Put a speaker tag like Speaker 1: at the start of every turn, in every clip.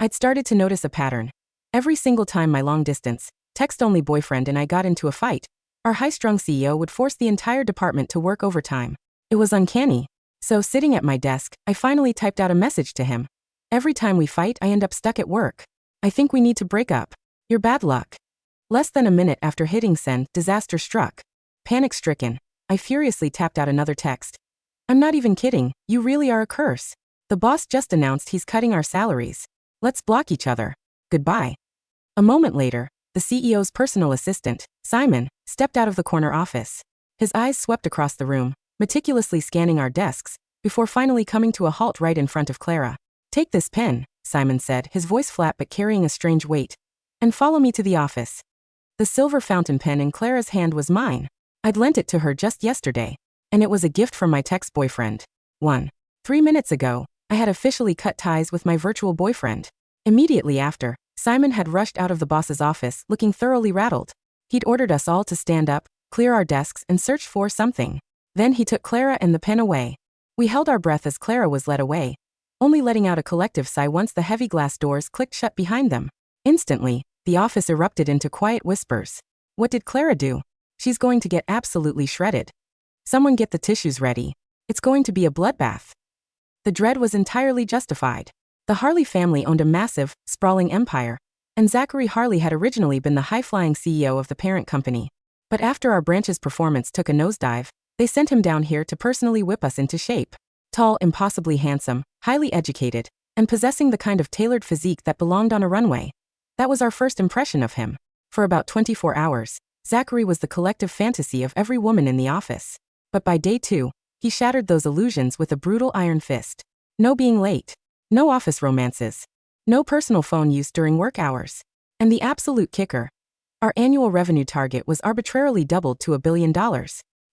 Speaker 1: I'd started to notice a pattern. Every single time my long-distance, text-only boyfriend and I got into a fight, our high-strung CEO would force the entire department to work overtime. It was uncanny. So, sitting at my desk, I finally typed out a message to him. Every time we fight, I end up stuck at work. I think we need to break up. You're bad luck. Less than a minute after hitting send, disaster struck. Panic-stricken, I furiously tapped out another text. I'm not even kidding, you really are a curse. The boss just announced he's cutting our salaries. Let's block each other. Goodbye. A moment later, the CEO's personal assistant, Simon, stepped out of the corner office. His eyes swept across the room, meticulously scanning our desks, before finally coming to a halt right in front of Clara. Take this pen, Simon said, his voice flat but carrying a strange weight. And follow me to the office. The silver fountain pen in Clara's hand was mine. I'd lent it to her just yesterday. And it was a gift from my text-boyfriend. 3 minutes ago, I had officially cut ties with my virtual boyfriend. Immediately after, Simon had rushed out of the boss's office looking thoroughly rattled. He'd ordered us all to stand up, clear our desks and search for something. Then he took Clara and the pen away. We held our breath as Clara was led away, only letting out a collective sigh once the heavy glass doors clicked shut behind them. Instantly, the office erupted into quiet whispers. What did Clara do? She's going to get absolutely shredded. Someone get the tissues ready. It's going to be a bloodbath. The dread was entirely justified. The Harley family owned a massive, sprawling empire, and Zachary Harley had originally been the high-flying CEO of the parent company. But after our branch's performance took a nosedive, they sent him down here to personally whip us into shape. Tall, impossibly handsome, highly educated, and possessing the kind of tailored physique that belonged on a runway. That was our first impression of him. For about 24 hours, Zachary was the collective fantasy of every woman in the office. But by day 2, he shattered those illusions with a brutal iron fist. No being late. No office romances. No personal phone use during work hours. And the absolute kicker. Our annual revenue target was arbitrarily doubled to $1 billion.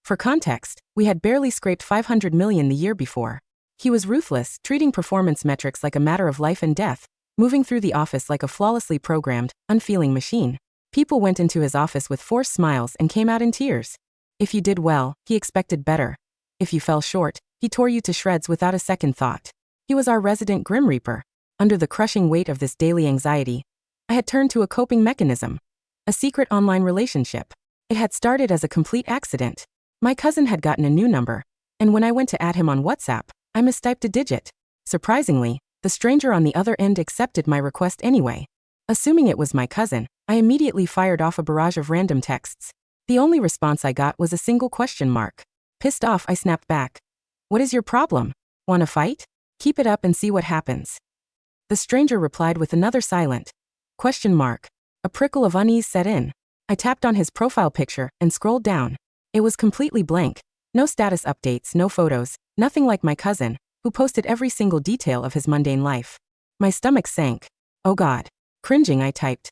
Speaker 1: For context, we had barely scraped $500 million the year before. He was ruthless, treating performance metrics like a matter of life and death, moving through the office like a flawlessly programmed, unfeeling machine. People went into his office with forced smiles and came out in tears. If you did well, he expected better. If you fell short, he tore you to shreds without a second thought. He was our resident Grim Reaper. Under the crushing weight of this daily anxiety, I had turned to a coping mechanism. A secret online relationship. It had started as a complete accident. My cousin had gotten a new number, and when I went to add him on WhatsApp, I mistyped a digit. Surprisingly, the stranger on the other end accepted my request anyway. Assuming it was my cousin, I immediately fired off a barrage of random texts. The only response I got was a single question mark. Pissed off, I snapped back. What is your problem? Wanna fight? Keep it up and see what happens. The stranger replied with another silent question mark. A prickle of unease set in. I tapped on his profile picture and scrolled down. It was completely blank. No status updates, no photos, nothing like my cousin, who posted every single detail of his mundane life. My stomach sank. Oh God. Cringing, I typed.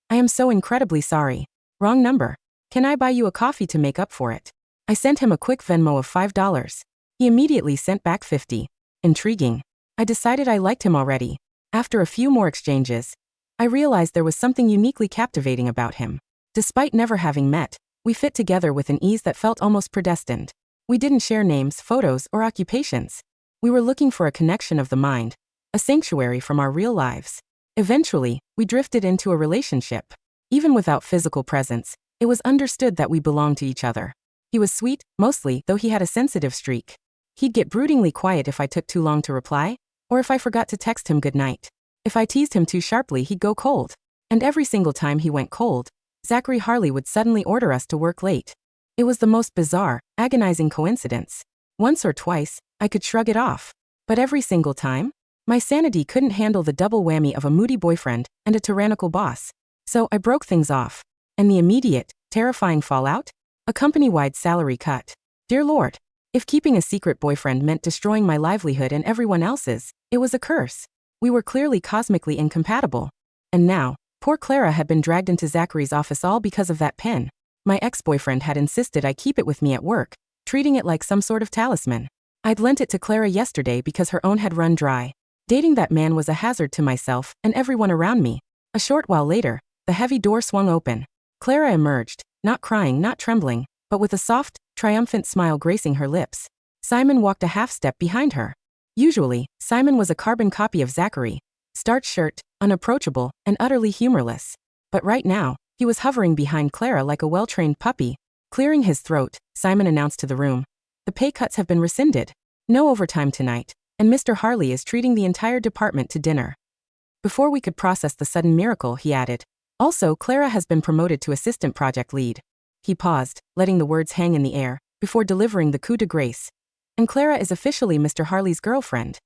Speaker 1: I am so incredibly sorry. Wrong number. Can I buy you a coffee to make up for it? I sent him a quick Venmo of $5. He immediately sent back $50. Intriguing. I decided I liked him already. After a few more exchanges, I realized there was something uniquely captivating about him. Despite never having met, we fit together with an ease that felt almost predestined. We didn't share names, photos, or occupations. We were looking for a connection of the mind, a sanctuary from our real lives. Eventually, we drifted into a relationship. Even without physical presence, it was understood that we belonged to each other. He was sweet, mostly, though he had a sensitive streak. He'd get broodingly quiet if I took too long to reply, or if I forgot to text him goodnight. If I teased him too sharply, he'd go cold. And every single time he went cold, Zachary Harley would suddenly order us to work late. It was the most bizarre, agonizing coincidence. Once or twice, I could shrug it off. But every single time, my sanity couldn't handle the double whammy of a moody boyfriend and a tyrannical boss. So I broke things off. And the immediate, terrifying fallout? A company-wide salary cut. Dear Lord. If keeping a secret boyfriend meant destroying my livelihood and everyone else's, it was a curse. We were clearly cosmically incompatible. And now, poor Clara had been dragged into Zachary's office all because of that pen. My ex-boyfriend had insisted I keep it with me at work, treating it like some sort of talisman. I'd lent it to Clara yesterday because her own had run dry. Dating that man was a hazard to myself and everyone around me. A short while later, the heavy door swung open. Clara emerged, not crying, not trembling, but with a soft, triumphant smile gracing her lips. Simon walked a half step behind her. Usually, Simon was a carbon copy of Zachary. Starched shirt, unapproachable, and utterly humorless. But right now, he was hovering behind Clara like a well-trained puppy. Clearing his throat, Simon announced to the room. The pay cuts have been rescinded. No overtime tonight, and Mr. Harley is treating the entire department to dinner. Before we could process the sudden miracle, he added. Also, Clara has been promoted to assistant project lead. He paused, letting the words hang in the air, before delivering the coup de grace. And Clara is officially Mr. Harley's girlfriend.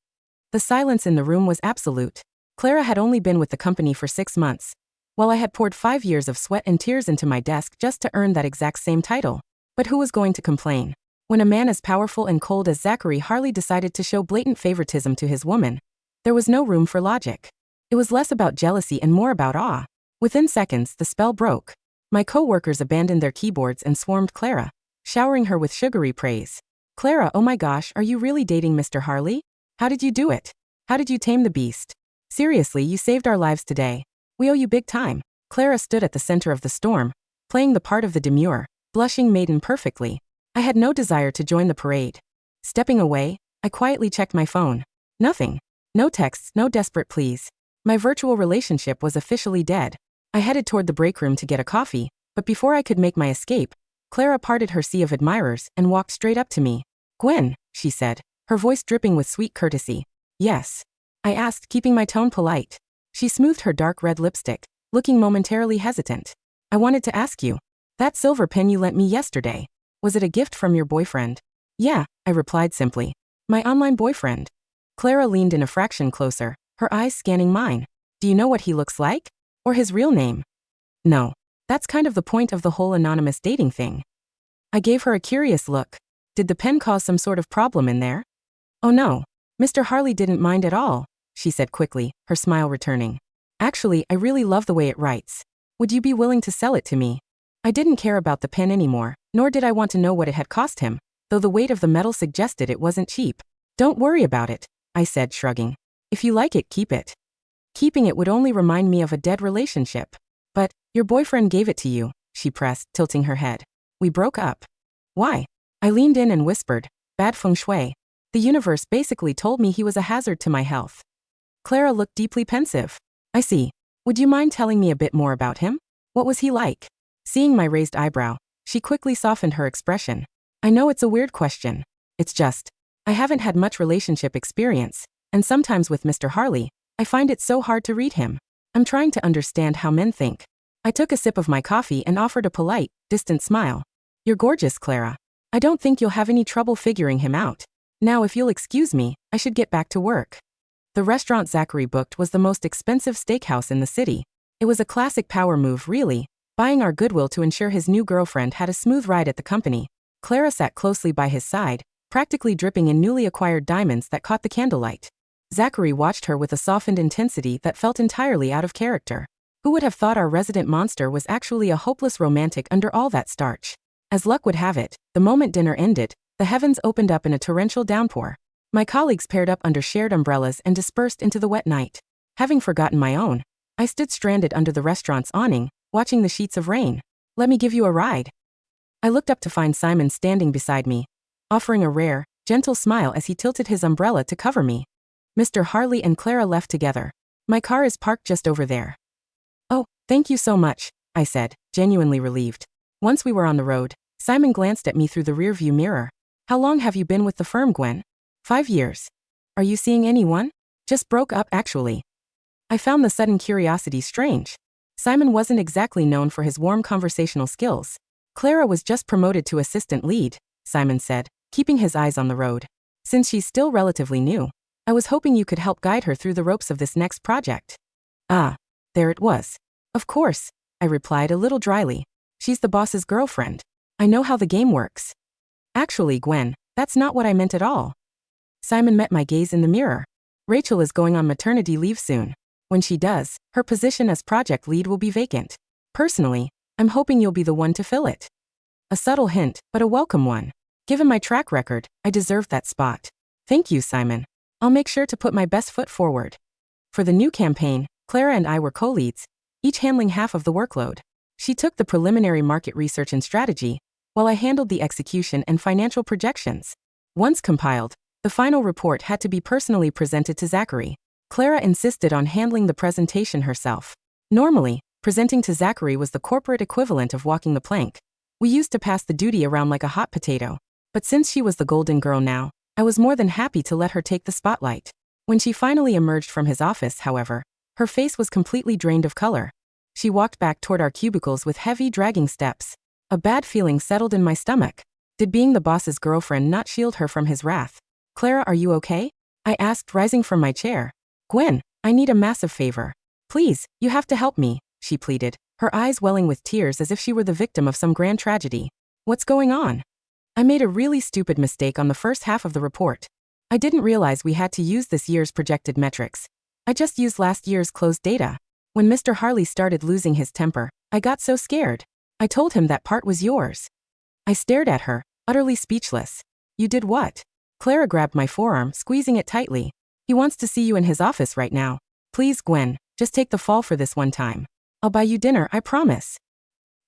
Speaker 1: The silence in the room was absolute. Clara had only been with the company for 6 months, while I had poured 5 years of sweat and tears into my desk just to earn that exact same title. But who was going to complain? When a man as powerful and cold as Zachary Harley decided to show blatant favoritism to his woman, there was no room for logic. It was less about jealousy and more about awe. Within seconds, the spell broke. My co-workers abandoned their keyboards and swarmed Clara, showering her with sugary praise. Clara, oh my gosh, are you really dating Mr. Harley? How did you do it? How did you tame the beast? Seriously, you saved our lives today. We owe you big time. Clara stood at the center of the storm, playing the part of the demure, blushing maiden perfectly. I had no desire to join the parade. Stepping away, I quietly checked my phone. Nothing. No texts, no desperate pleas. My virtual relationship was officially dead. I headed toward the break room to get a coffee, but before I could make my escape, Clara parted her sea of admirers and walked straight up to me. Gwen, she said, her voice dripping with sweet courtesy. Yes. I asked, keeping my tone polite. She smoothed her dark red lipstick, looking momentarily hesitant. I wanted to ask you. That silver pen you lent me yesterday. Was it a gift from your boyfriend? Yeah, I replied simply. My online boyfriend. Clara leaned in a fraction closer, her eyes scanning mine. Do you know what he looks like? Or his real name? No. That's kind of the point of the whole anonymous dating thing. I gave her a curious look. Did the pen cause some sort of problem in there? Oh no. Mr. Harley didn't mind at all, she said quickly, her smile returning. Actually, I really love the way it writes. Would you be willing to sell it to me? I didn't care about the pen anymore, nor did I want to know what it had cost him, though the weight of the metal suggested it wasn't cheap. Don't worry about it, I said, shrugging. If you like it, keep it. Keeping it would only remind me of a dead relationship. But, your boyfriend gave it to you, she pressed, tilting her head. We broke up. Why? I leaned in and whispered, bad feng shui. The universe basically told me he was a hazard to my health. Clara looked deeply pensive. I see. Would you mind telling me a bit more about him? What was he like? Seeing my raised eyebrow, she quickly softened her expression. I know it's a weird question. It's just, I haven't had much relationship experience, and sometimes with Mr. Harley, I find it so hard to read him. I'm trying to understand how men think. I took a sip of my coffee and offered a polite, distant smile. You're gorgeous, Clara. I don't think you'll have any trouble figuring him out. Now, if you'll excuse me, I should get back to work. The restaurant Zachary booked was the most expensive steakhouse in the city. It was a classic power move, really, buying our goodwill to ensure his new girlfriend had a smooth ride at the company. Clara sat closely by his side, practically dripping in newly acquired diamonds that caught the candlelight. Zachary watched her with a softened intensity that felt entirely out of character. Who would have thought our resident monster was actually a hopeless romantic under all that starch? As luck would have it, the moment dinner ended, the heavens opened up in a torrential downpour. My colleagues paired up under shared umbrellas and dispersed into the wet night. Having forgotten my own, I stood stranded under the restaurant's awning, watching the sheets of rain. Let me give you a ride. I looked up to find Simon standing beside me, offering a rare, gentle smile as he tilted his umbrella to cover me. Mr. Harley and Clara left together. My car is parked just over there. Oh, thank you so much, I said, genuinely relieved. Once we were on the road, Simon glanced at me through the rearview mirror. How long have you been with the firm, Gwen? 5 years. Are you seeing anyone? Just broke up, actually. I found the sudden curiosity strange. Simon wasn't exactly known for his warm conversational skills. Clara was just promoted to assistant lead, Simon said, keeping his eyes on the road. Since she's still relatively new, I was hoping you could help guide her through the ropes of this next project. Ah, there it was. Of course, I replied a little dryly. She's the boss's girlfriend. I know how the game works. Actually, Gwen, that's not what I meant at all. Simon met my gaze in the mirror. Rachel is going on maternity leave soon. When she does, her position as project lead will be vacant. Personally, I'm hoping you'll be the one to fill it. A subtle hint, but a welcome one. Given my track record, I deserved that spot. Thank you, Simon. I'll make sure to put my best foot forward. For the new campaign, Clara and I were co-leads, each handling half of the workload. She took the preliminary market research and strategy, while I handled the execution and financial projections. Once compiled, the final report had to be personally presented to Zachary. Clara insisted on handling the presentation herself. Normally, presenting to Zachary was the corporate equivalent of walking the plank. We used to pass the duty around like a hot potato. But since she was the golden girl now, I was more than happy to let her take the spotlight. When she finally emerged from his office, however, her face was completely drained of color. She walked back toward our cubicles with heavy, dragging steps. A bad feeling settled in my stomach. Did being the boss's girlfriend not shield her from his wrath? Clara, are you okay? I asked, rising from my chair. Gwen, I need a massive favor. Please, you have to help me, she pleaded, her eyes welling with tears as if she were the victim of some grand tragedy. What's going on? I made a really stupid mistake on the first half of the report. I didn't realize we had to use this year's projected metrics. I just used last year's closed data. When Mr. Harley started losing his temper, I got so scared. I told him that part was yours. I stared at her, utterly speechless. You did what? Clara grabbed my forearm, squeezing it tightly. He wants to see you in his office right now. Please, Gwen, just take the fall for this one time. I'll buy you dinner, I promise.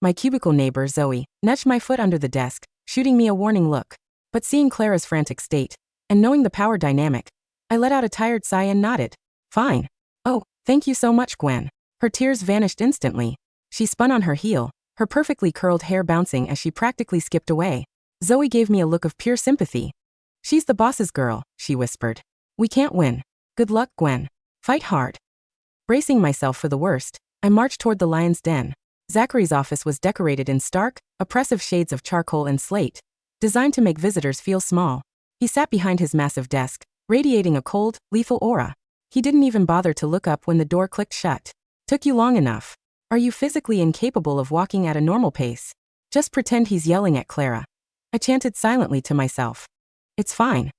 Speaker 1: My cubicle neighbor, Zoe, nudged my foot under the desk, shooting me a warning look. But seeing Clara's frantic state, and knowing the power dynamic, I let out a tired sigh and nodded. Fine. Oh, thank you so much, Gwen. Her tears vanished instantly. She spun on her heel, her perfectly curled hair bouncing as she practically skipped away. Zoe gave me a look of pure sympathy. She's the boss's girl, she whispered. We can't win. Good luck, Gwen. Fight hard. Bracing myself for the worst, I marched toward the lion's den. Zachary's office was decorated in stark, oppressive shades of charcoal and slate, designed to make visitors feel small. He sat behind his massive desk, radiating a cold, lethal aura. He didn't even bother to look up when the door clicked shut. Took you long enough. Are you physically incapable of walking at a normal pace? Just pretend he's yelling at Clara. I chanted silently to myself. It's fine.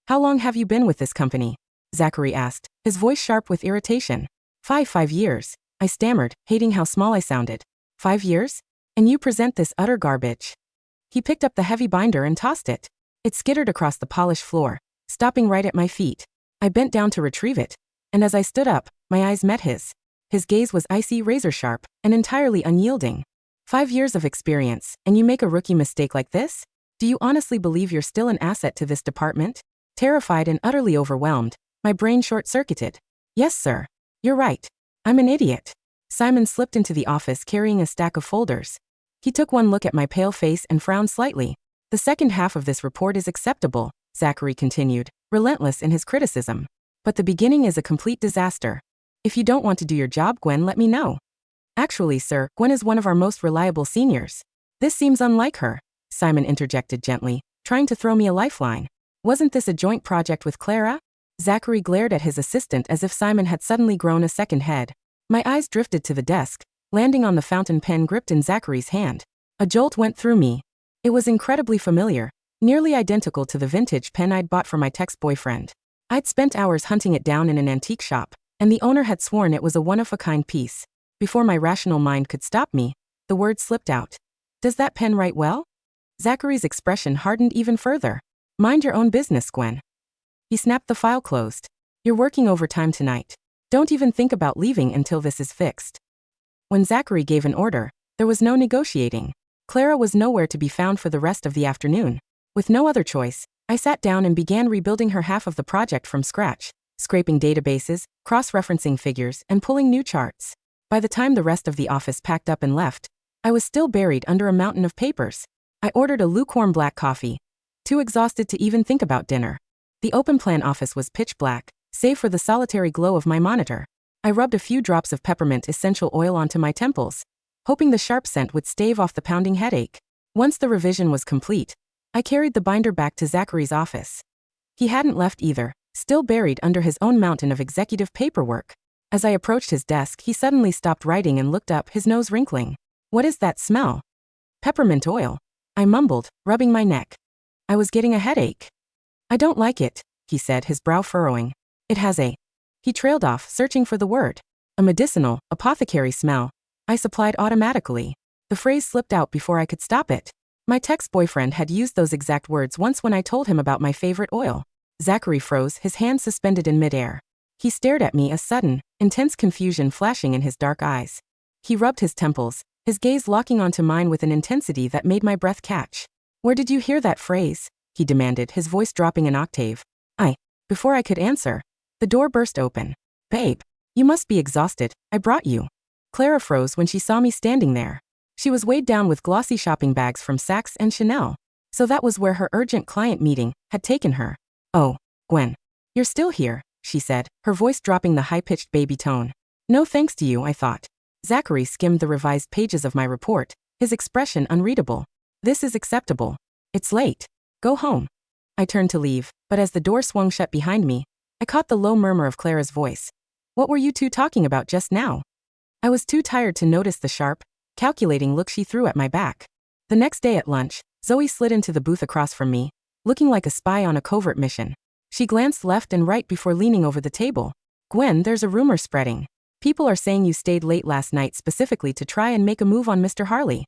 Speaker 1: How long have you been with this company? Zachary asked, his voice sharp with irritation. 5 years. I stammered, hating how small I sounded. 5 years? And you present this utter garbage. He picked up the heavy binder and tossed it. It skittered across the polished floor, stopping right at my feet. I bent down to retrieve it, and as I stood up, my eyes met his. His gaze was icy, razor-sharp, and entirely unyielding. 5 years of experience, and you make a rookie mistake like this? Do you honestly believe you're still an asset to this department? Terrified and utterly overwhelmed, my brain short-circuited. Yes, sir. You're right. I'm an idiot. Simon slipped into the office carrying a stack of folders. He took one look at my pale face and frowned slightly. The second half of this report is acceptable, Zachary continued, relentless in his criticism. But the beginning is a complete disaster. If you don't want to do your job, Gwen, let me know. Actually, sir, Gwen is one of our most reliable seniors. This seems unlike her, Simon interjected gently, trying to throw me a lifeline. Wasn't this a joint project with Clara? Zachary glared at his assistant as if Simon had suddenly grown a second head. My eyes drifted to the desk, landing on the fountain pen gripped in Zachary's hand. A jolt went through me. It was incredibly familiar, nearly identical to the vintage pen I'd bought for my ex-boyfriend. I'd spent hours hunting it down in an antique shop, and the owner had sworn it was a one-of-a-kind piece. Before my rational mind could stop me, the words slipped out. Does that pen write well? Zachary's expression hardened even further. Mind your own business, Gwen. He snapped the file closed. You're working overtime tonight. Don't even think about leaving until this is fixed. When Zachary gave an order, there was no negotiating. Clara was nowhere to be found for the rest of the afternoon. With no other choice, I sat down and began rebuilding her half of the project from scratch, scraping databases, cross-referencing figures, and pulling new charts. By the time the rest of the office packed up and left, I was still buried under a mountain of papers. I ordered a lukewarm black coffee, too exhausted to even think about dinner. The open plan office was pitch black, save for the solitary glow of my monitor. I rubbed a few drops of peppermint essential oil onto my temples, hoping the sharp scent would stave off the pounding headache. Once the revision was complete, I carried the binder back to Zachary's office. He hadn't left either, still buried under his own mountain of executive paperwork. As I approached his desk, he suddenly stopped writing and looked up, his nose wrinkling. What is that smell? Peppermint oil, I mumbled, rubbing my neck. I was getting a headache. I don't like it, he said, his brow furrowing. It has a... He trailed off, searching for the word. A medicinal, apothecary smell. I supplied automatically. The phrase slipped out before I could stop it. My ex-boyfriend had used those exact words once when I told him about my favorite oil. Zachary froze, his hand suspended in midair. He stared at me, a sudden, intense confusion flashing in his dark eyes. He rubbed his temples, his gaze locking onto mine with an intensity that made my breath catch. Where did you hear that phrase? He demanded, his voice dropping an octave. Before I could answer, the door burst open. Babe, you must be exhausted. I brought you. Clara froze when she saw me standing there. She was weighed down with glossy shopping bags from Saks and Chanel. So that was where her urgent client meeting had taken her. Oh, Gwen. You're still here, she said, her voice dropping the high-pitched baby tone. No thanks to you, I thought. Zachary skimmed the revised pages of my report, his expression unreadable. This is acceptable. It's late. Go home. I turned to leave, but as the door swung shut behind me, I caught the low murmur of Clara's voice. What were you two talking about just now? I was too tired to notice the sharp, calculating look she threw at my back. The next day at lunch, Zoe slid into the booth across from me, looking like a spy on a covert mission. She glanced left and right before leaning over the table. Gwen, there's a rumor spreading. People are saying you stayed late last night specifically to try and make a move on Mr. Harley.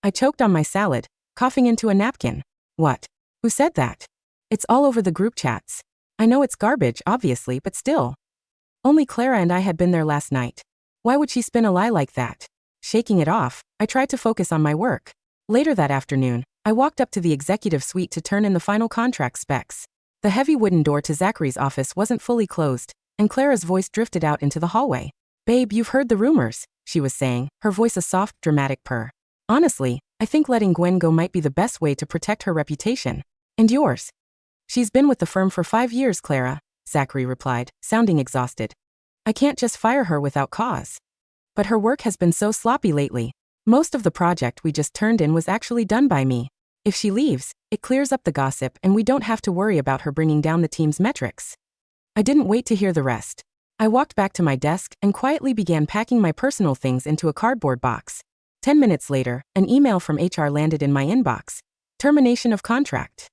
Speaker 1: I choked on my salad, coughing into a napkin. What? Who said that? It's all over the group chats. I know it's garbage, obviously, but still. Only Clara and I had been there last night. Why would she spin a lie like that? Shaking it off, I tried to focus on my work. Later that afternoon, I walked up to the executive suite to turn in the final contract specs. The heavy wooden door to Zachary's office wasn't fully closed, and Clara's voice drifted out into the hallway. Babe, you've heard the rumors, she was saying, her voice a soft, dramatic purr. Honestly, I think letting Gwen go might be the best way to protect her reputation. And yours. She's been with the firm for 5 years, Clara, Zachary replied, sounding exhausted. I can't just fire her without cause. But her work has been so sloppy lately. Most of the project we just turned in was actually done by me. If she leaves, it clears up the gossip and we don't have to worry about her bringing down the team's metrics. I didn't wait to hear the rest. I walked back to my desk and quietly began packing my personal things into a cardboard box. 10 minutes later, an email from HR landed in my inbox. Termination of contract.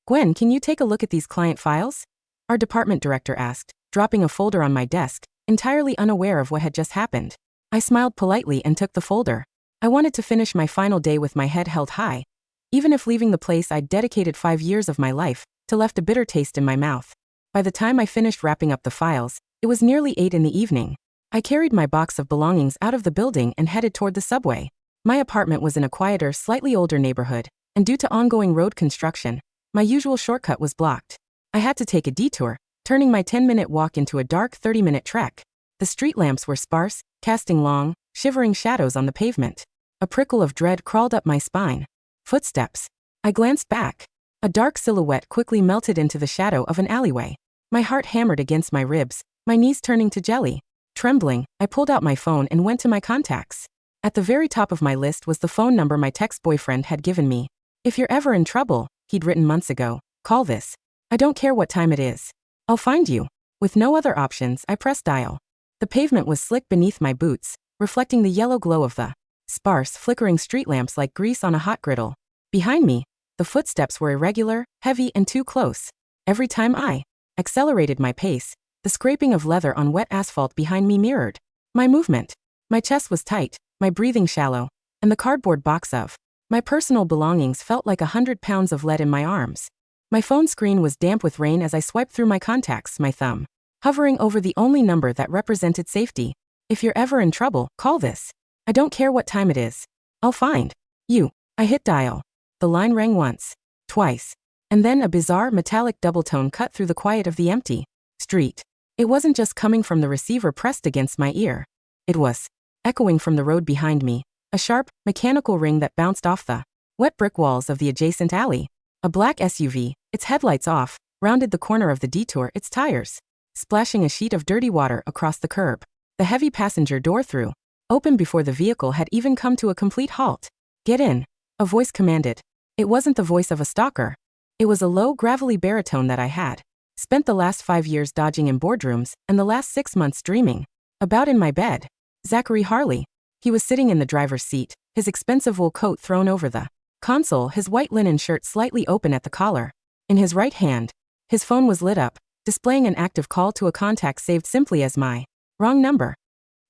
Speaker 1: Gwen, can you take a look at these client files? Our department director asked, dropping a folder on my desk, entirely unaware of what had just happened. I smiled politely and took the folder. I wanted to finish my final day with my head held high. Even if leaving the place I'd dedicated 5 years of my life to left a bitter taste in my mouth. By the time I finished wrapping up the files, it was nearly 8 in the evening. I carried my box of belongings out of the building and headed toward the subway. My apartment was in a quieter, slightly older neighborhood, and due to ongoing road construction, my usual shortcut was blocked. I had to take a detour, turning my 10-minute walk into a dark 30-minute trek. The street lamps were sparse, casting long, shivering shadows on the pavement. A prickle of dread crawled up my spine. Footsteps. I glanced back. A dark silhouette quickly melted into the shadow of an alleyway. My heart hammered against my ribs, my knees turning to jelly. Trembling, I pulled out my phone and went to my contacts. At the very top of my list was the phone number my ex-boyfriend had given me. If you're ever in trouble, he'd written months ago, call this. I don't care what time it is. I'll find you. With no other options, I pressed dial. The pavement was slick beneath my boots, reflecting the yellow glow of the sparse, flickering street lamps like grease on a hot griddle. Behind me, the footsteps were irregular, heavy, and too close. Every time I accelerated my pace, the scraping of leather on wet asphalt behind me mirrored my movement. My chest was tight, my breathing shallow, and the cardboard box of my personal belongings felt like 100 pounds of lead in my arms. My phone screen was damp with rain as I swiped through my contacts, my thumb hovering over the only number that represented safety. If you're ever in trouble, call this. I don't care what time it is. I'll find you. I hit dial. The line rang once, twice, and then a bizarre metallic double tone cut through the quiet of the empty street. It wasn't just coming from the receiver pressed against my ear. It was echoing from the road behind me, a sharp, mechanical ring that bounced off the wet brick walls of the adjacent alley. A black SUV, its headlights off, rounded the corner of the detour, its tires splashing a sheet of dirty water across the curb. The heavy passenger door threw open before the vehicle had even come to a complete halt. Get in, a voice commanded. It wasn't the voice of a stalker. It was a low, gravelly baritone that I had spent the last 5 years dodging in boardrooms and the last 6 months dreaming about in my bed. Zachary Harley. He was sitting in the driver's seat, his expensive wool coat thrown over the console, his white linen shirt slightly open at the collar. In his right hand, his phone was lit up, displaying an active call to a contact saved simply as my wrong number.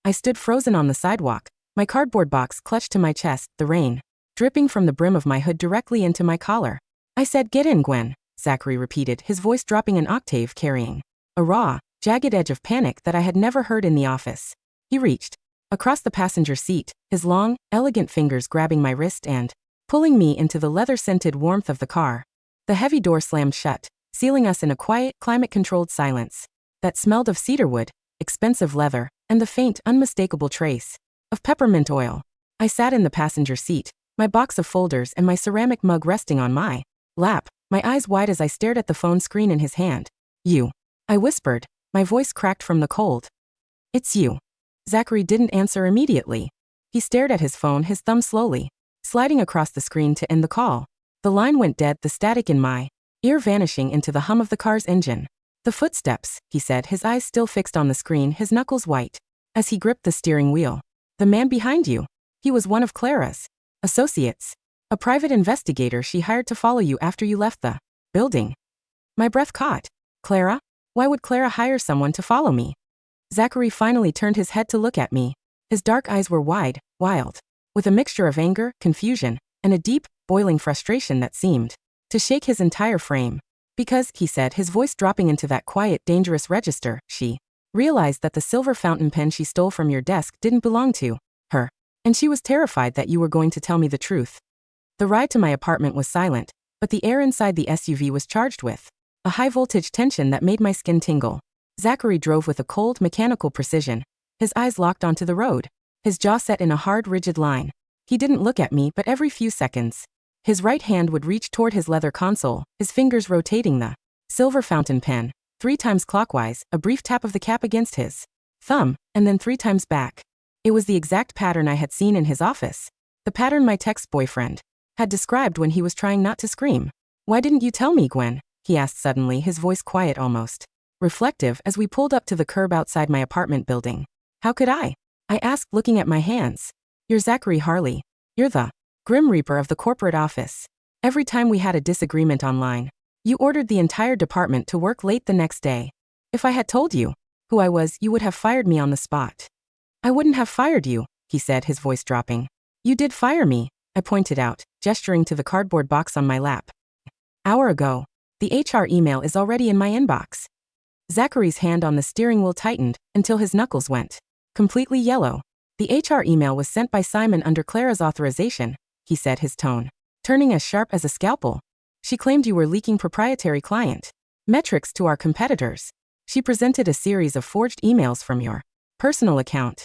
Speaker 1: I stood frozen on the sidewalk, my cardboard box clutched to my chest, the rain dripping from the brim of my hood directly into my collar. I said, get in, Gwen, Zachary repeated, his voice dropping an octave, carrying a raw, jagged edge of panic that I had never heard in the office. He reached across the passenger seat, his long, elegant fingers grabbing my wrist and pulling me into the leather-scented warmth of the car. The heavy door slammed shut, sealing us in a quiet, climate-controlled silence that smelled of cedarwood, expensive leather, and the faint, unmistakable trace of peppermint oil. I sat in the passenger seat, my box of folders and my ceramic mug resting on my lap, my eyes wide as I stared at the phone screen in his hand. You. I whispered, my voice cracked from the cold. It's you. Zachary didn't answer immediately. He stared at his phone, his thumb slowly sliding across the screen to end the call. The line went dead, the static in my ear vanishing into the hum of the car's engine. The footsteps, he said, his eyes still fixed on the screen, his knuckles white as he gripped the steering wheel. The man behind you. He was one of Clara's associates. A private investigator she hired to follow you after you left the building. My breath caught. Clara? Why would Clara hire someone to follow me? Zachary finally turned his head to look at me. His dark eyes were wide, wild, with a mixture of anger, confusion, and a deep, boiling frustration that seemed to shake his entire frame. Because, he said, his voice dropping into that quiet, dangerous register, she realized that the silver fountain pen she stole from your desk didn't belong to her, and she was terrified that you were going to tell me the truth. The ride to my apartment was silent, but the air inside the SUV was charged with a high-voltage tension that made my skin tingle. Zachary drove with a cold, mechanical precision, his eyes locked onto the road, his jaw set in a hard, rigid line. He didn't look at me, but every few seconds, his right hand would reach toward his leather console, his fingers rotating the silver fountain pen, 3 times clockwise, a brief tap of the cap against his thumb, and then 3 times back. It was the exact pattern I had seen in his office, the pattern my ex-boyfriend had described when he was trying not to scream. Why didn't you tell me, Gwen? He asked suddenly, his voice quiet, almost reflective, as we pulled up to the curb outside my apartment building. How could I asked, looking at my hands. You're Zachary Harley. You're the Grim Reaper of the corporate office. Every time we had a disagreement online, you ordered the entire department to work late the next day. If I had told you who I was, you would have fired me on the spot. I wouldn't have fired you, he said, his voice dropping. You did fire me, I pointed out, gesturing to the cardboard box on my lap. Hour ago. The HR email is already in my inbox. Zachary's hand on the steering wheel tightened until his knuckles went completely yellow. The HR email was sent by Simon under Clara's authorization, he said, his tone turning as sharp as a scalpel. She claimed you were leaking proprietary client metrics to our competitors. She presented a series of forged emails from your personal account.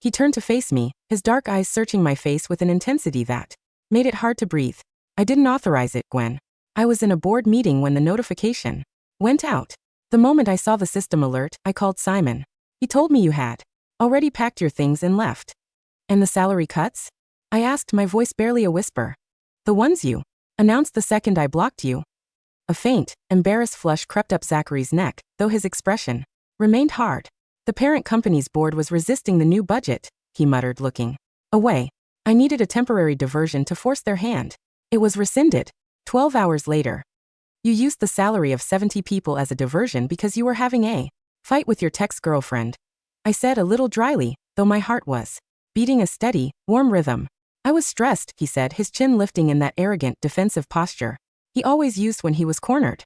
Speaker 1: He turned to face me, his dark eyes searching my face with an intensity that made it hard to breathe. I didn't authorize it, Gwen. I was in a board meeting when the notification went out. The moment I saw the system alert, I called Simon. He told me you had already packed your things and left. And the salary cuts? I asked, my voice barely a whisper. The ones you announced the second I blocked you. A faint, embarrassed flush crept up Zachary's neck, though his expression remained hard. The parent company's board was resisting the new budget, he muttered, looking away. I needed a temporary diversion to force their hand. It was rescinded. 12 hours later. You used the salary of 70 people as a diversion because you were having a fight with your ex-girlfriend. I said, a little dryly, though my heart was beating a steady, warm rhythm. I was stressed, he said, his chin lifting in that arrogant, defensive posture he always used when he was cornered.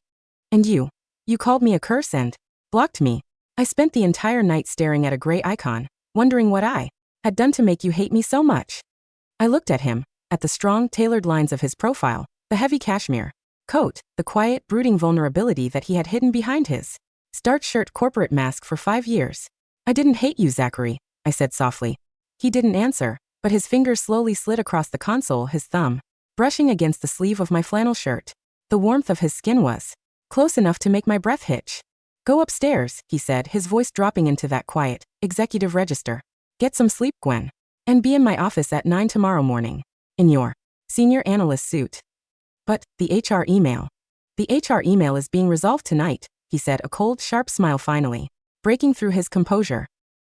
Speaker 1: And you called me a curse and blocked me. I spent the entire night staring at a gray icon, wondering what I had done to make you hate me so much. I looked at him, at the strong, tailored lines of his profile, the heavy cashmere coat, the quiet, brooding vulnerability that he had hidden behind his starched shirt corporate mask for 5 years. I didn't hate you, Zachary, I said softly. He didn't answer, but his fingers slowly slid across the console, his thumb brushing against the sleeve of my flannel shirt. The warmth of his skin was close enough to make my breath hitch. Go upstairs, he said, his voice dropping into that quiet, executive register. Get some sleep, Gwen. And be in my office at 9 tomorrow morning. In your senior analyst suit. But, the HR email. The HR email is being resolved tonight, he said, a cold, sharp smile finally breaking through his composure.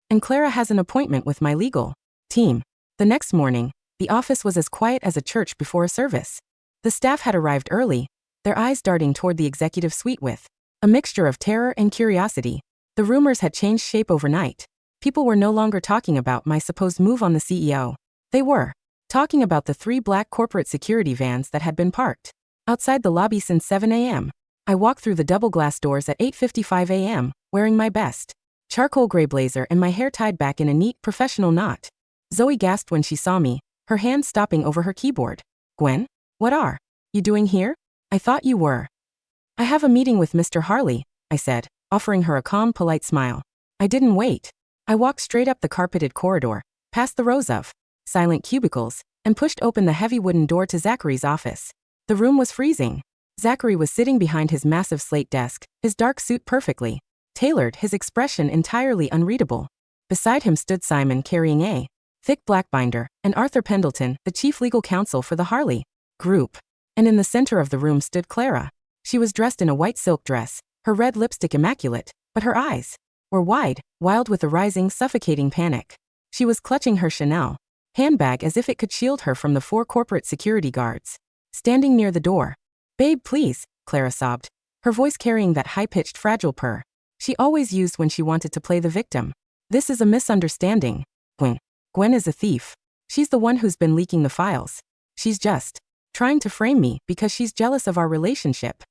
Speaker 1: And Clara has an appointment with my legal team. The next morning, the office was as quiet as a church before a service. The staff had arrived early, their eyes darting toward the executive suite with a mixture of terror and curiosity. The rumors had changed shape overnight. People were no longer talking about my supposed move on the CEO. They were talking about the 3 black corporate security vans that had been parked outside the lobby since 7 a.m. I walked through the double glass doors at 8:55 a.m., wearing my best charcoal gray blazer and my hair tied back in a neat, professional knot. Zoe gasped when she saw me, her hand stopping over her keyboard. Gwen? What are you doing here? I thought you were. I have a meeting with Mr. Harley, I said, offering her a calm, polite smile. I didn't wait. I walked straight up the carpeted corridor, past the rows of silent cubicles, and pushed open the heavy wooden door to Zachary's office. The room was freezing. Zachary was sitting behind his massive slate desk, his dark suit perfectly tailored, his expression entirely unreadable. Beside him stood Simon carrying a thick black binder, and Arthur Pendleton, the chief legal counsel for the Harley Group. And in the center of the room stood Clara. She was dressed in a white silk dress, her red lipstick immaculate, but her eyes were wide, wild with a rising, suffocating panic. She was clutching her Chanel handbag as if it could shield her from the 4 corporate security guards standing near the door. "Babe, please," Clara sobbed, her voice carrying that high-pitched fragile purr she always used when she wanted to play the victim. "This is a misunderstanding. Gwen is a thief. She's the one who's been leaking the files. She's just trying to frame me because she's jealous of our relationship."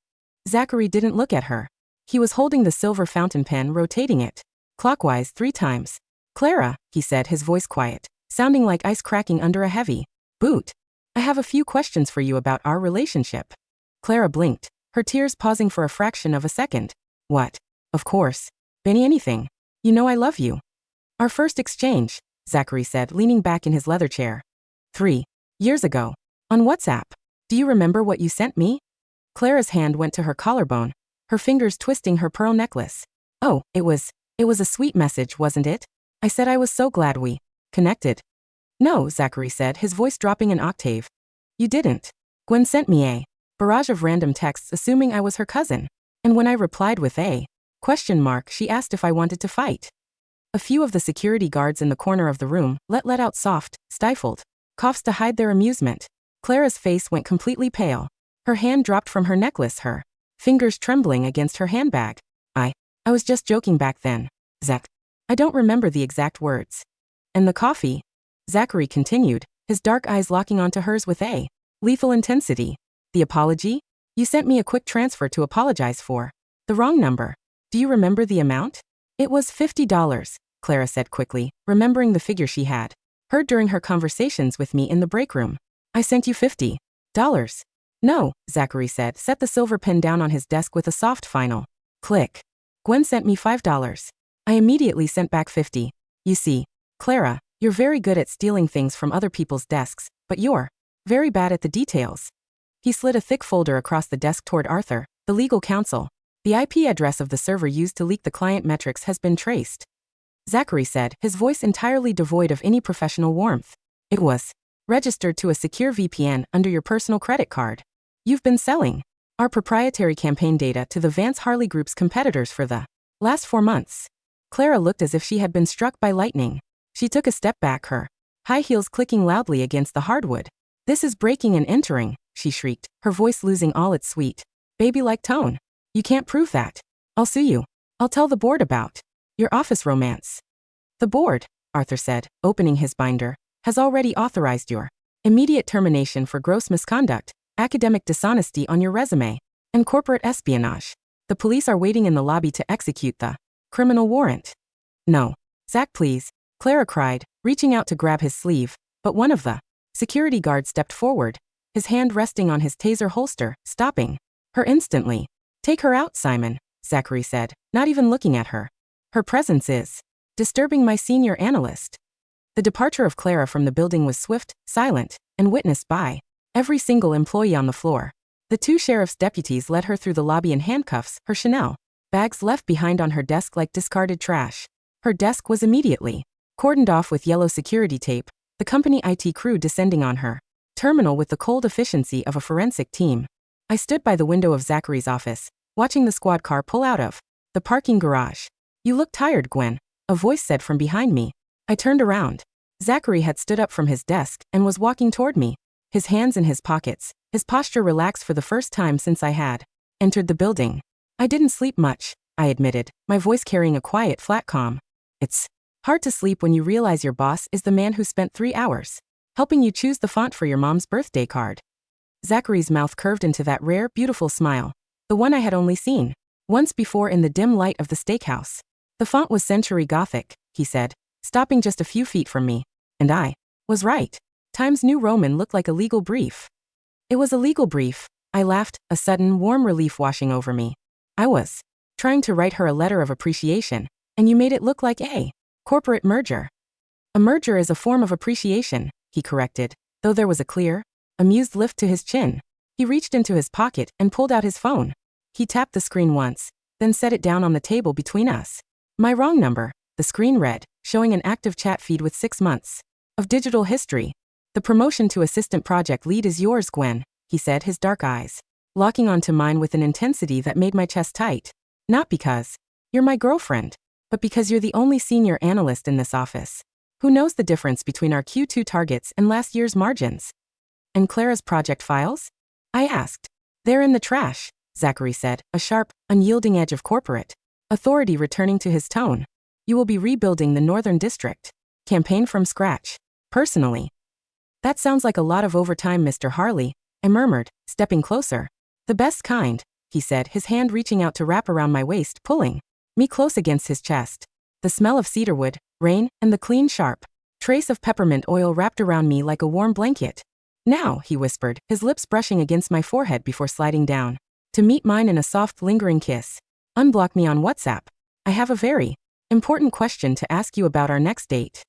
Speaker 1: Zachary didn't look at her. He was holding the silver fountain pen, rotating it clockwise 3 times. "Clara," he said, his voice quiet, sounding like ice cracking under a heavy boot. "I have a few questions for you about our relationship." Clara blinked, her tears pausing for a fraction of a second. "What?" "Of course. Benny, anything. You know I love you." "Our first exchange," Zachary said, leaning back in his leather chair. 3 years ago. On WhatsApp. Do you remember what you sent me?" Clara's hand went to her collarbone, her fingers twisting her pearl necklace. "Oh, it was a sweet message, wasn't it? I said I was so glad we connected." "No," Zachary said, his voice dropping an octave. "You didn't. Gwen sent me a barrage of random texts assuming I was her cousin. And when I replied with a question mark, she asked if I wanted to fight." A few of the security guards in the corner of the room let out soft, stifled coughs to hide their amusement. Clara's face went completely pale. Her hand dropped from her necklace, her fingers trembling against her handbag. I was just joking back then, Zach. I don't remember the exact words." "And the coffee?" Zachary continued, his dark eyes locking onto hers with a lethal intensity. "The apology? You sent me a quick transfer to apologize for the wrong number. Do you remember the amount?" "It was $50, Clara said quickly, remembering the figure she had heard during her conversations with me in the break room. "I sent you $50. "No," Zachary said, set the silver pen down on his desk with a soft final click. "Gwen sent me $5. I immediately sent back 50. You see, Clara, you're very good at stealing things from other people's desks, but you're very bad at the details." He slid a thick folder across the desk toward Arthur, the legal counsel. "The IP address of the server used to leak the client metrics has been traced," Zachary said, his voice entirely devoid of any professional warmth. "It was registered to a secure VPN under your personal credit card. You've been selling our proprietary campaign data to the Vance Harley Group's competitors for the last 4 months. Clara looked as if she had been struck by lightning. She took a step back, her high heels clicking loudly against the hardwood. "This is breaking and entering," she shrieked, her voice losing all its sweet, baby-like tone. "You can't prove that. I'll sue you. I'll tell the board about your office romance." "The board," Arthur said, opening his binder, "has already authorized your immediate termination for gross misconduct, academic dishonesty on your resume, and corporate espionage. The police are waiting in the lobby to execute the criminal warrant." "No. Zach, please," Clara cried, reaching out to grab his sleeve, but one of the security guards stepped forward, his hand resting on his taser holster, stopping her instantly. "Take her out, Simon," Zachary said, not even looking at her. "Her presence is disturbing my senior analyst." The departure of Clara from the building was swift, silent, and witnessed by every single employee on the floor. The 2 sheriff's deputies led her through the lobby in handcuffs, her Chanel bags left behind on her desk like discarded trash. Her desk was immediately cordoned off with yellow security tape, the company IT crew descending on her terminal with the cold efficiency of a forensic team. I stood by the window of Zachary's office, watching the squad car pull out of the parking garage. "You look tired, Gwen," a voice said from behind me. I turned around. Zachary had stood up from his desk and was walking toward me, his hands in his pockets, his posture relaxed for the first time since I had entered the building. "I didn't sleep much," I admitted, my voice carrying a quiet, flat calm. "It's hard to sleep when you realize your boss is the man who spent 3 hours helping you choose the font for your mom's birthday card." Zachary's mouth curved into that rare, beautiful smile, the one I had only seen once before in the dim light of the steakhouse. "The font was Century Gothic," he said, stopping just a few feet from me. And I was right. Times New Roman looked like a legal brief. It was a legal brief. I laughed, a sudden, warm relief washing over me. I was trying to write her a letter of appreciation, And you made it look like a corporate merger. A merger is a form of appreciation, he corrected, though there was a clear, amused lift to his chin. He reached into his pocket and pulled out his phone. He tapped the screen once, then set it down on the table between us. My wrong number, the screen read, showing an active chat feed with 6 months of digital history. The promotion to assistant project lead is yours, Gwen, he said, his dark eyes locking onto mine with an intensity that made my chest tight. Not because you're my girlfriend, but because you're the only senior analyst in this office who knows the difference between our Q2 targets and last year's margins. And Clara's project files? I asked. They're in the trash, Zachary said, a sharp, unyielding edge of corporate authority returning to his tone. You will be rebuilding the Northern District campaign from scratch. Personally. That sounds like a lot of overtime, Mr. Harley, I murmured, stepping closer. The best kind, he said, his hand reaching out to wrap around my waist, pulling me close against his chest. The smell of cedarwood, rain, and the clean, sharp trace of peppermint oil wrapped around me like a warm blanket. Now, he whispered, his lips brushing against my forehead before sliding down to meet mine in a soft, lingering kiss. Unblock me on WhatsApp. I have a very important question to ask you about our next date.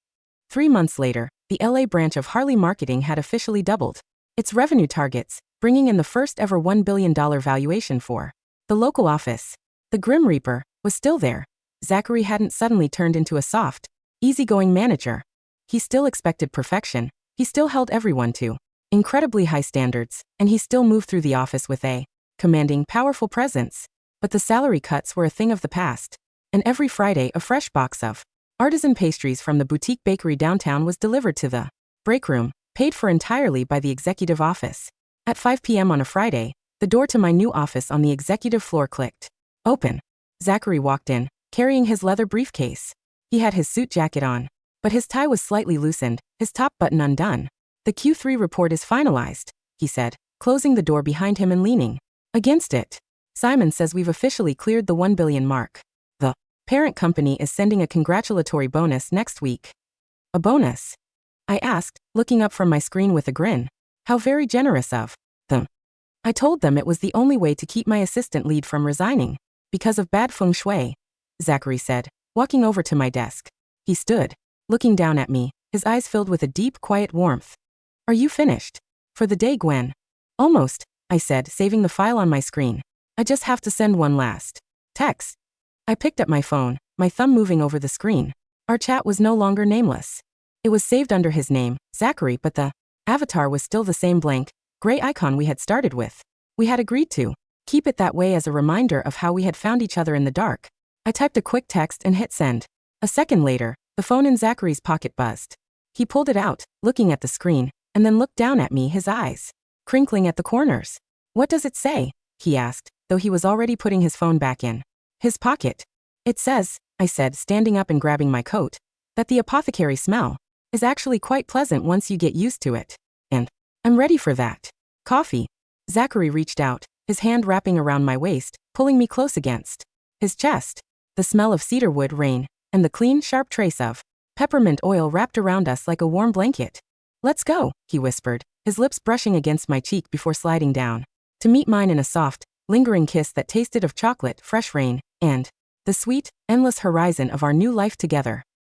Speaker 1: 3 months later, the LA branch of Harley Marketing had officially doubled its revenue targets, bringing in the first ever $1 billion valuation for the local office. The Grim Reaper was still there. Zachary hadn't suddenly turned into a soft, easygoing manager. He still expected perfection. He still held everyone to incredibly high standards, and he still moved through the office with a commanding, powerful presence. But the salary cuts were a thing of the past. And every Friday, a fresh box of artisan pastries from the boutique bakery downtown was delivered to the break room, paid for entirely by the executive office. At 5 p.m. on a Friday, the door to my new office on the executive floor clicked open. Zachary walked in, carrying his leather briefcase. He had his suit jacket on, but his tie was slightly loosened, his top button undone. The Q3 report is finalized, he said, closing the door behind him and leaning against it. Simon says we've officially cleared the 1 billion mark. The parent company is sending a congratulatory bonus next week. A bonus? I asked, looking up from my screen with a grin. How very generous of them. I told them it was the only way to keep my assistant lead from resigning. Because of bad feng shui, Zachary said, walking over to my desk. He stood, looking down at me, his eyes filled with a deep, quiet warmth. Are you finished? For the day, Gwen? Almost, I said, saving the file on my screen. I just have to send one last text. I picked up my phone, my thumb moving over the screen. Our chat was no longer nameless. It was saved under his name, Zachary, but the avatar was still the same blank, gray icon we had started with. We had agreed to keep it that way as a reminder of how we had found each other in the dark. I typed a quick text and hit send. A second later, the phone in Zachary's pocket buzzed. He pulled it out, looking at the screen, and then looked down at me, his eyes crinkling at the corners. What does it say? He asked, though he was already putting his phone back in his pocket. It says, I said, standing up and grabbing my coat, that the apothecary smell is actually quite pleasant once you get used to it. And I'm ready for that. Coffee. Zachary reached out, his hand wrapping around my waist, pulling me close against his chest. The smell of cedarwood, rain, and the clean, sharp trace of peppermint oil wrapped around us like a warm blanket. Let's go, he whispered, his lips brushing against my cheek before sliding down to meet mine in a soft, lingering kiss that tasted of chocolate, fresh rain, and the sweet, endless horizon of our new life together.